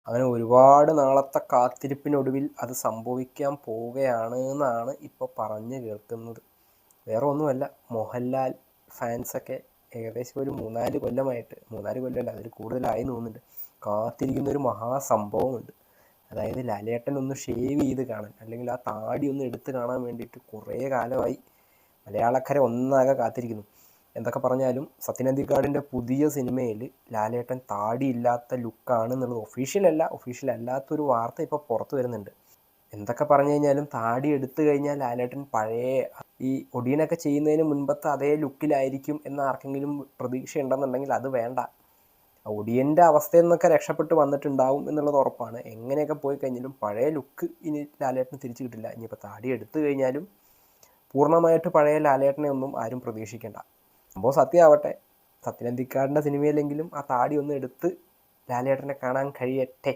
അങ്ങനെ ഒരുപാട് നാളത്തെ കാത്തിരിപ്പിനൊടുവിൽ അത് സംഭവിക്കാൻ പോവുകയാണ് എന്നാണ് ഇപ്പോൾ പറഞ്ഞു കേൾക്കുന്നത്. വേറെ ഒന്നുമല്ല, മോഹൻലാൽ ഫാൻസൊക്കെ ഏകദേശം ഒരു 3-4 കൊല്ലമായിട്ട്, 3-4 കൊല്ലമല്ല അതിൽ കൂടുതലായി തോന്നുന്നുണ്ട്, കാത്തിരിക്കുന്ന ഒരു മഹാസംഭവമുണ്ട്. അതായത് ലാലേട്ടൻ ഒന്ന് ഷേവ് ചെയ്ത് കാണാൻ, അല്ലെങ്കിൽ ആ താടി ഒന്ന് എടുത്ത് കാണാൻ വേണ്ടിയിട്ട് കുറേ കാലമായി മലയാളക്കര ഒന്നാകെ കാത്തിരിക്കുന്നു. എന്തൊക്കെ പറഞ്ഞാലും സത്യനന്ദിക്കാടിൻ്റെ പുതിയ സിനിമയിൽ ലാലേട്ടൻ താടിയില്ലാത്ത ലുക്കാണ് എന്നുള്ളത് ഒഫീഷ്യൽ അല്ലാത്തൊരു വാർത്ത ഇപ്പോൾ പുറത്തു വരുന്നുണ്ട്. എന്തൊക്കെ പറഞ്ഞു കഴിഞ്ഞാലും താടി എടുത്തു കഴിഞ്ഞാൽ ലാലേട്ടൻ പഴയ ഈ ഒടിയനൊക്കെ ചെയ്യുന്നതിന് മുൻപത്തെ അതേ ലുക്കിലായിരിക്കും എന്ന് ആർക്കെങ്കിലും പ്രതീക്ഷയുണ്ടെന്നുണ്ടെങ്കിൽ അത് വേണ്ട. ഒടിയൻ്റെ അവസ്ഥയിൽ നിന്നൊക്കെ രക്ഷപ്പെട്ട് വന്നിട്ടുണ്ടാവും എന്നുള്ളത് ഉറപ്പാണ്. എങ്ങനെയൊക്കെ പോയി കഴിഞ്ഞാലും പഴയ ലുക്ക് ഇനി ലാലേട്ടന് തിരിച്ചു കിട്ടില്ല. ഇനിയിപ്പോൾ താടി എടുത്തു കഴിഞ്ഞാലും പൂർണ്ണമായിട്ട് പഴയ ലാലേട്ടനെ ഒന്നും ആരും പ്രതീക്ഷിക്കേണ്ട. സംഭവം സത്യമാവട്ടെ, സത്യനന്ദിക്കാടിൻ്റെ സിനിമയിലെങ്കിലും ആ താടി ഒന്ന് എടുത്ത് ലാലേട്ടനെ കാണാൻ കഴിയട്ടെ.